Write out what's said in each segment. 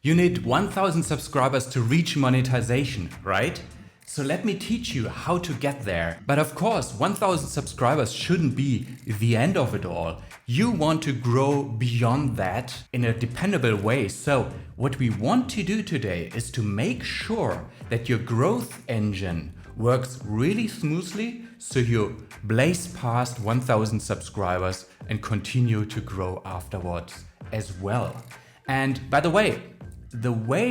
You need 1000 subscribers to reach monetization, right? So let me teach you how to get there. But of course, 1000 subscribers shouldn't be the end of it all. You want to grow beyond that in a dependable way. So what we want to do today is to make sure that your growth engine works really smoothly so you blaze past 1000 subscribers and continue to grow afterwards as well. And by the way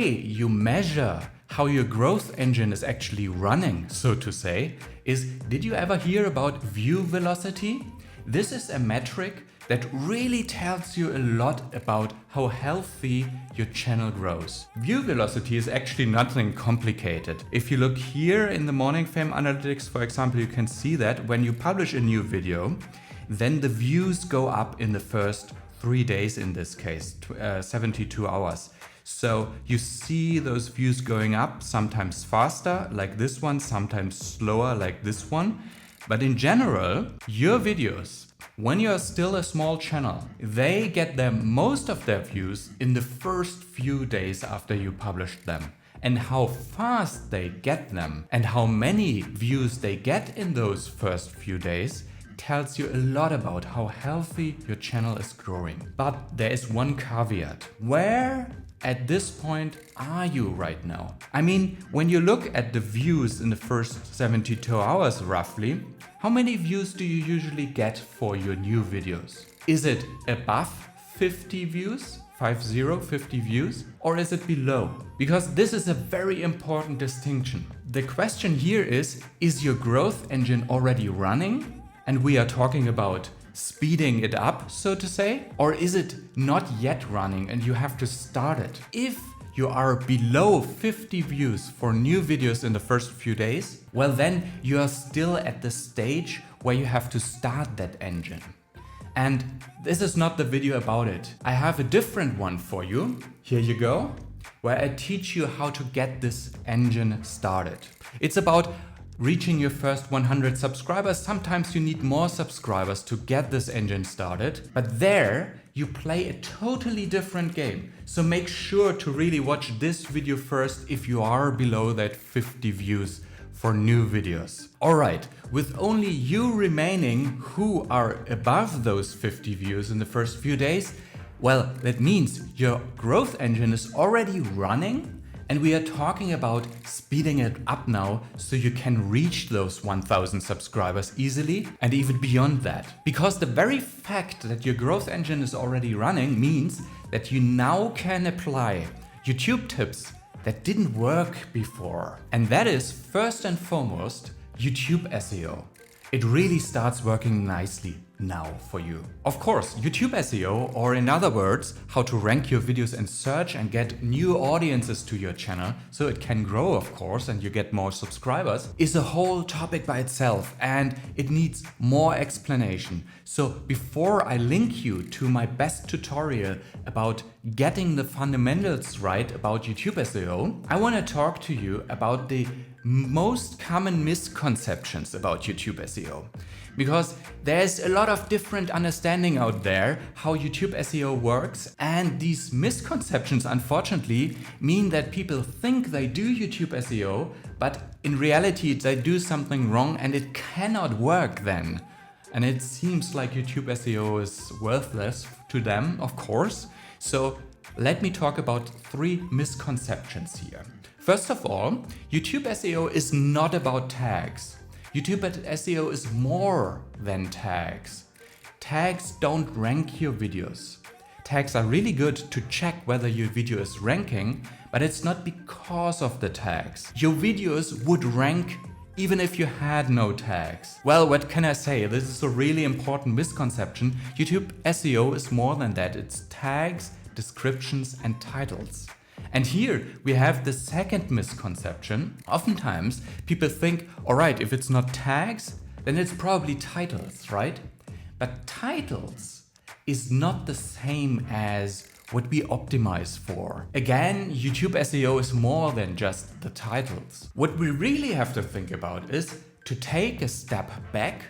you measure how your growth engine is actually running, so to say, is, did you ever hear about view velocity? This is a metric that really tells you a lot about how healthy your channel grows. View velocity is actually nothing complicated. If you look here in the Morning Fame Analytics, for example, you can see that when you publish a new video, then the views go up in the first 3 days, in this case, 72 hours. So you see those views going up, sometimes faster like this one, sometimes slower like this one. But in general, your videos, when you're still a small channel, they get most of their views in the first few days after you published them. And how fast they get them and how many views they get in those first few days tells you a lot about how healthy your channel is growing. But there is one caveat. Where at this point are you right now? I mean, when you look at the views in the first 72 hours roughly, how many views do you usually get for your new videos? Is it above 50 views? 50 views? Or is it below? Because this is a very important distinction. The question here is your growth engine already running? And we are talking about speeding it up, so to say? Or is it not yet running and you have to start it? If you are below 50 views for new videos in the first few days, well then you are still at the stage where you have to start that engine. And this is not the video about it. I have a different one for you. Here you go, where I teach you how to get this engine started. It's about reaching your first 100 subscribers. Sometimes you need more subscribers to get this engine started, but there you play a totally different game. So make sure to really watch this video first if you are below that 50 views for new videos. Alright, with only you remaining who are above those 50 views in the first few days, well, that means your growth engine is already running. And we are talking about speeding it up now so you can reach those 1000 subscribers easily and even beyond that. Because the very fact that your growth engine is already running means that you now can apply YouTube tips that didn't work before. And that is first and foremost YouTube SEO. It really starts working nicely now for you. Of course, YouTube SEO, or in other words, how to rank your videos in search and get new audiences to your channel so it can grow, of course, and you get more subscribers, is a whole topic by itself and it needs more explanation. So before I link you to my best tutorial about getting the fundamentals right about YouTube SEO, I want to talk to you about the most common misconceptions about YouTube SEO. Because there's a lot of different understanding out there how YouTube SEO works, and these misconceptions unfortunately mean that people think they do YouTube SEO, but in reality they do something wrong and it cannot work then. And it seems like YouTube SEO is worthless to them, of course. So let me talk about 3 misconceptions here. First of all, YouTube SEO is not about tags. YouTube SEO is more than tags. Tags don't rank your videos. Tags are really good to check whether your video is ranking, but it's not because of the tags. Your videos would rank even if you had no tags. Well, what can I say? This is a really important misconception. YouTube SEO is more than that. It's tags, descriptions, and titles. And here we have the second misconception. Oftentimes people think, alright, if it's not tags, then it's probably titles, right? But titles is not the same as what we optimize for. Again, YouTube SEO is more than just the titles. What we really have to think about is to take a step back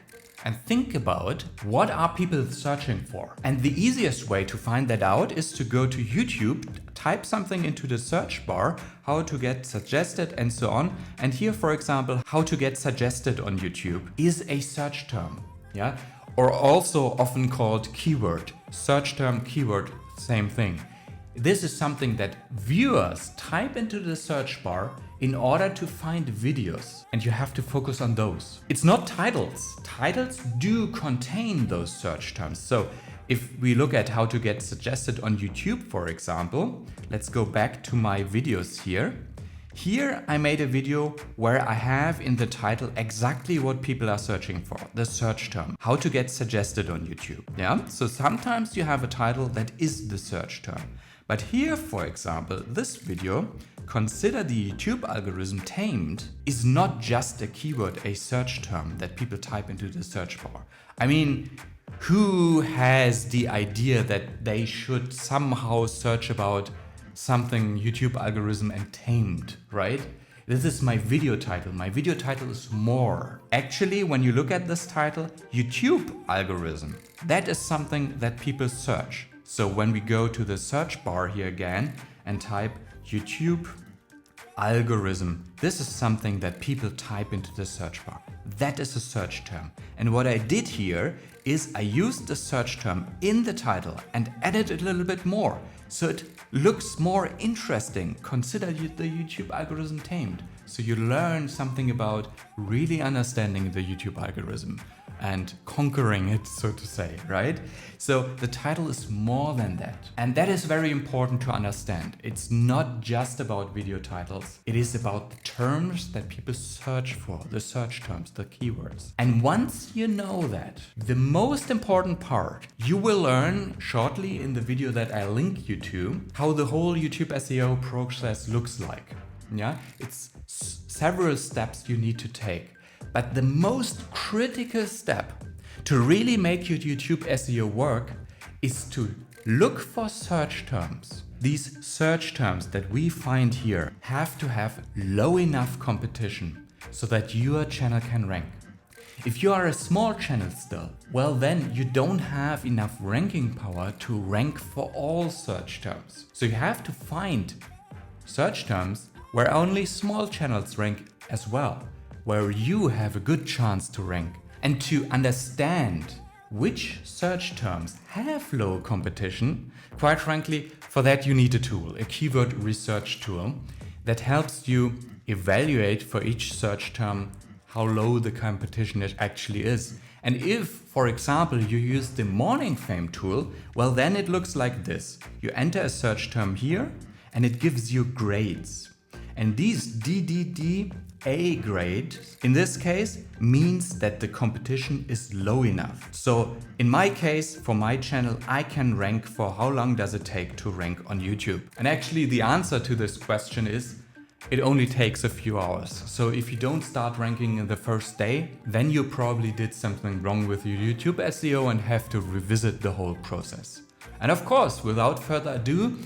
and think about what are people searching for. And the easiest way to find that out is to go to YouTube, type something into the search bar, how to get suggested and so on. And here, for example, how to get suggested on YouTube is a search term, yeah? Or also often called keyword. Search term, keyword, same thing. This is something that viewers type into the search bar in order to find videos, and you have to focus on those. It's not titles. Titles do contain those search terms. So if we look at how to get suggested on YouTube, for example, let's go back to my videos here. Here I made a video where I have in the title exactly what people are searching for, the search term, how to get suggested on YouTube. Yeah, so sometimes you have a title that is the search term. But here, for example, this video, consider the YouTube algorithm tamed, is not just a keyword, a search term that people type into the search bar. I mean, who has the idea that they should somehow search about something YouTube algorithm and tamed, right? This is my video title. My video title is more. Actually, when you look at this title, YouTube algorithm, that is something that people search. So when we go to the search bar here again and type YouTube algorithm, this is something that people type into the search bar. That is a search term. And what I did here is I used the search term in the title and added a little bit more, so it looks more interesting. Consider the YouTube algorithm tamed. So you learn something about really understanding the YouTube algorithm and conquering it, so to say, right? So the title is more than that. And that is very important to understand. It's not just about video titles. It is about the terms that people search for, the search terms, the keywords. And once you know that, the most important part, you will learn shortly in the video that I link you to, how the whole YouTube SEO process looks like. Yeah, it's several steps you need to take. But the most critical step to really make your YouTube SEO work is to look for search terms. These search terms that we find here have to have low enough competition so that your channel can rank. If you are a small channel still, well then you don't have enough ranking power to rank for all search terms. So you have to find search terms where only small channels rank as well, where you have a good chance to rank. And to understand which search terms have low competition, quite frankly, for that you need a tool, a keyword research tool that helps you evaluate for each search term how low the competition it actually is. And if, for example, you use the Morning Fame tool, well then it looks like this. You enter a search term here and it gives you grades. And these DDDA grade, in this case, means that the competition is low enough. So in my case, for my channel, I can rank for how long does it take to rank on YouTube. And actually the answer to this question is, it only takes a few hours. So if you don't start ranking in the first day, then you probably did something wrong with your YouTube SEO and have to revisit the whole process. And of course, without further ado,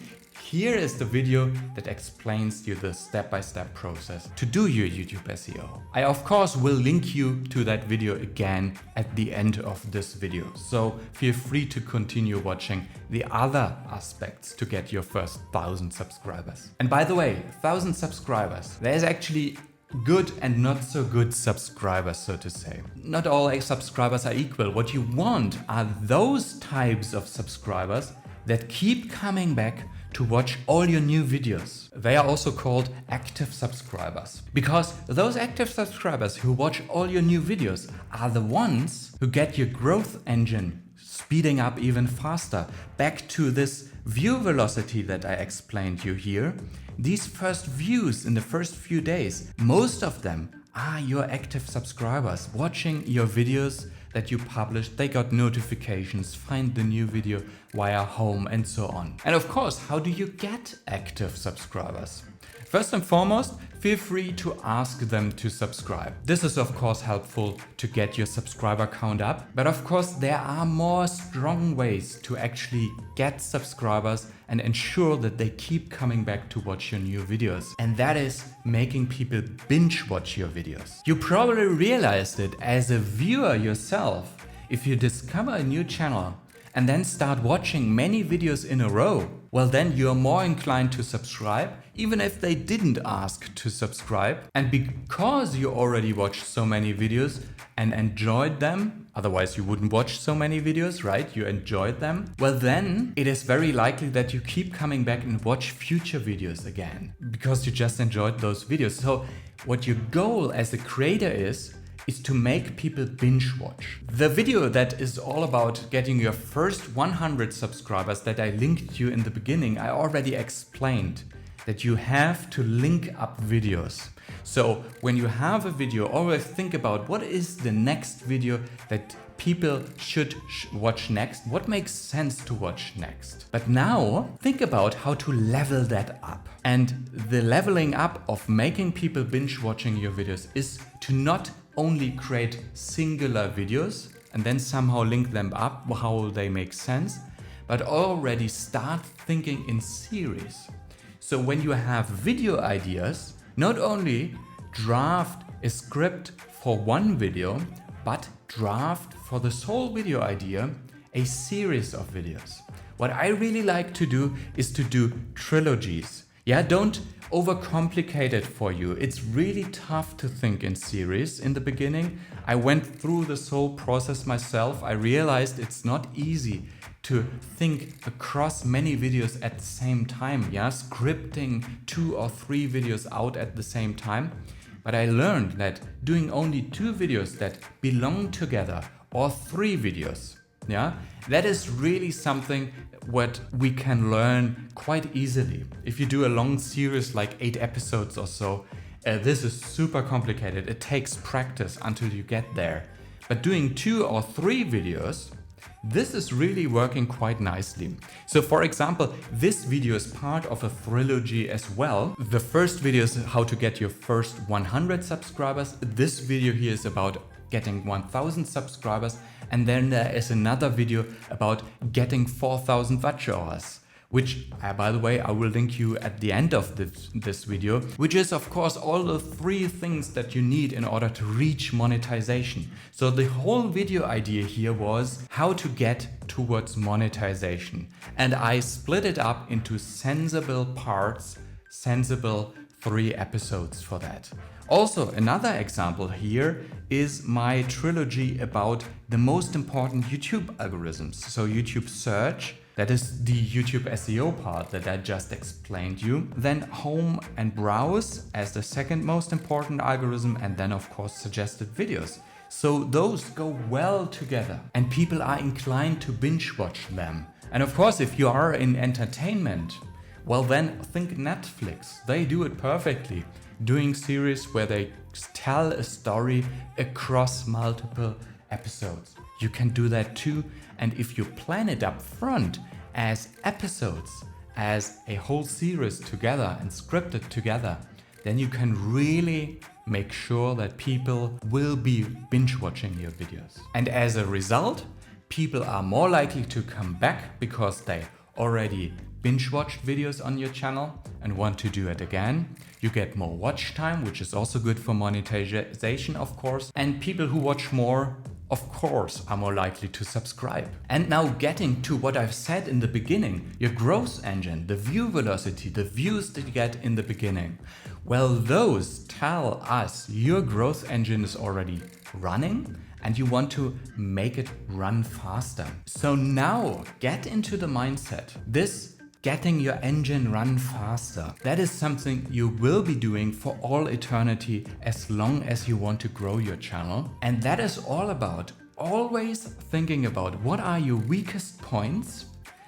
here is the video that explains you the step-by-step process to do your YouTube SEO. I of course will link you to that video again at the end of this video. So feel free to continue watching the other aspects to get your first 1,000 subscribers. And by the way, 1,000 subscribers, there's actually good and not so good subscribers, so to say. Not all subscribers are equal. What you want are those types of subscribers that keep coming back to watch all your new videos. They are also called active subscribers, because those active subscribers who watch all your new videos are the ones who get your growth engine speeding up even faster. Back to this view velocity that I explained you here. These first views in the first few days, most of them are your active subscribers watching your videos that you published. They got notifications, find the new video via home and so on. And of course, how do you get active subscribers? First and foremost, feel free to ask them to subscribe. This is of course helpful to get your subscriber count up, but of course there are more strong ways to actually get subscribers and ensure that they keep coming back to watch your new videos. And that is making people binge watch your videos. You probably realized it as a viewer yourself. If you discover a new channel and then start watching many videos in a row, well then you're more inclined to subscribe, even if they didn't ask to subscribe. And because you already watched so many videos and enjoyed them, otherwise you wouldn't watch so many videos, right? You enjoyed them. Well then it is very likely that you keep coming back and watch future videos again, because you just enjoyed those videos. So what your goal as a creator is to make people binge watch. The video that is all about getting your first 100 subscribers that I linked you in the beginning, I already explained that you have to link up videos. So when you have a video, always think about what is the next video that people should watch next, what makes sense to watch next. But now think about how to level that up. And the leveling up of making people binge watching your videos is to not only create singular videos and then somehow link them up how they make sense, but already start thinking in series. So when you have video ideas, not only draft a script for one video, but draft for this whole video idea a series of videos. What I really like to do is to do trilogies. Yeah, don't overcomplicate it for you. It's really tough to think in series in the beginning. I went through this whole process myself. I realized it's not easy to think across many videos at the same time. Yeah, scripting 2 or 3 videos out at the same time. But I learned that doing only 2 videos that belong together or 3 videos, yeah, that is really something what we can learn quite easily. If you do a long series like 8 episodes or so, this is super complicated. It takes practice until you get there. But doing 2 or 3 videos, this is really working quite nicely. So for example, this video is part of a trilogy as well. The first video is how to get your first 100 subscribers. This video here is about getting 1000 subscribers. And then there is another video about getting 4000 watch hours, which by the way, I will link you at the end of this video, which is of course all the 3 things that you need in order to reach monetization. So the whole video idea here was how to get towards monetization. And I split it up into sensible parts, sensible 3 episodes for that. Also, another example here is my trilogy about the most important YouTube algorithms. So YouTube search, that is the YouTube SEO part that I just explained you. Then home and browse as the second most important algorithm, and then of course suggested videos. So those go well together and people are inclined to binge watch them. And of course, if you are in entertainment, well then think Netflix. They do it perfectly. Doing series where they tell a story across multiple episodes. You can do that too, and if you plan it up front as episodes, as a whole series together and script it together, then you can really make sure that people will be binge watching your videos. And as a result, people are more likely to come back because they already binge watched videos on your channel and want to do it again. You get more watch time, which is also good for monetization, of course. And people who watch more, of course, are more likely to subscribe. And now getting to what I've said in the beginning, your growth engine, the view velocity, the views that you get in the beginning. Well, those tell us your growth engine is already running and you want to make it run faster. So now get into the mindset. This getting your engine run faster. That is something you will be doing for all eternity as long as you want to grow your channel. And that is all about always thinking about what are your weakest points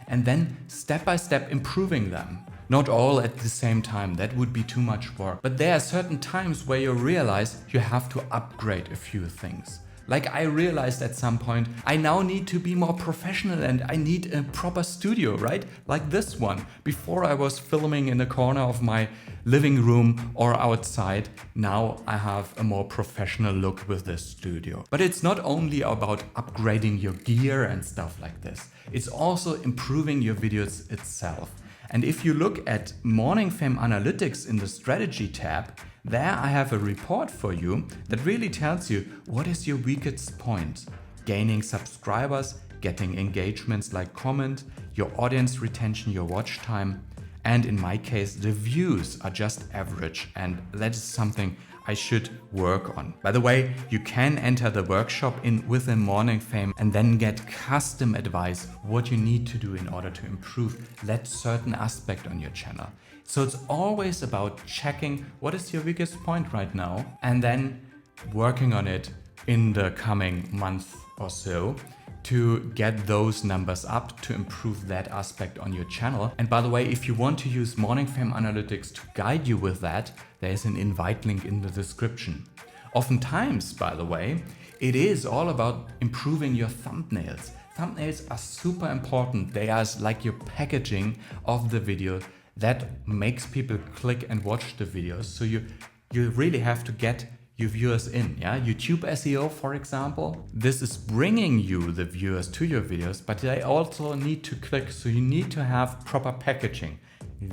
and then step by step improving them. Not all at the same time, that would be too much work. But there are certain times where you realize you have to upgrade a few things. Like I realized at some point, I now need to be more professional and I need a proper studio, right? Like this one. Before I was filming in the corner of my living room or outside. Now I have a more professional look with this studio. But it's not only about upgrading your gear and stuff like this. It's also improving your videos itself. And if you look at Morning Fame Analytics in the Strategy tab, there I have a report for you that really tells you what is your weakest point. Gaining subscribers, getting engagements like comment, your audience retention, your watch time, and in my case, the views are just average, and that is something I should work on. By the way, you can enter the workshop within Morning Fame and then get custom advice what you need to do in order to improve that certain aspect on your channel. So it's always about checking what is your weakest point right now and then working on it in the coming month or so to get those numbers up to improve that aspect on your channel. And by the way, if you want to use Morning Fame Analytics to guide you with that, there is an invite link in the description. Oftentimes, by the way, it is all about improving your thumbnails. Thumbnails are super important. They are like your packaging of the video that makes people click and watch the videos. So you really have to get your viewers in, yeah? YouTube SEO, for example, this is bringing you the viewers to your videos, but they also need to click, so you need to have proper packaging,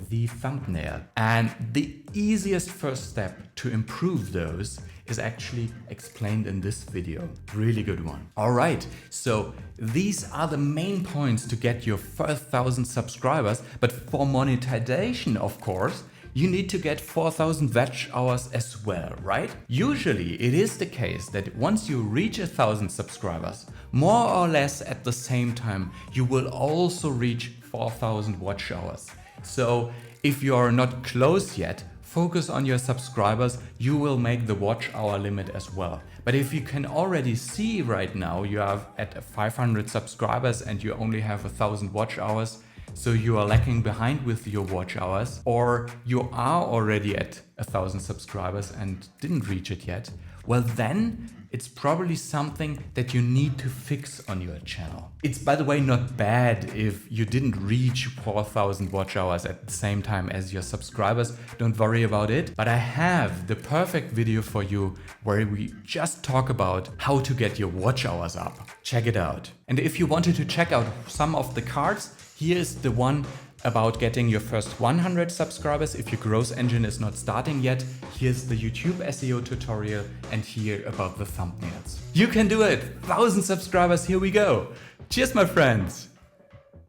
the thumbnail. And the easiest first step to improve those is actually explained in this video. Really good one. All right, so these are the main points to get your first 1,000 subscribers, but for monetization, of course, you need to get 4,000 watch hours as well, right? Usually it is the case that once you reach 1,000 subscribers, more or less at the same time, you will also reach 4,000 watch hours. So if you are not close yet, focus on your subscribers, you will make the watch hour limit as well. But if you can already see right now you have at 500 subscribers and you only have 1,000 watch hours, so you are lacking behind with your watch hours, or you are already at 1,000 subscribers and didn't reach it yet, well then it's probably something that you need to fix on your channel. It's, by the way, not bad if you didn't reach 4,000 watch hours at the same time as your subscribers. Don't worry about it. But I have the perfect video for you where we just talk about how to get your watch hours up. Check it out. And if you wanted to check out some of the cards, here's the one about getting your first 100 subscribers if your growth engine is not starting yet. Here's the YouTube SEO tutorial, and here about the thumbnails. You can do it! 1,000 subscribers, here we go! Cheers, my friends!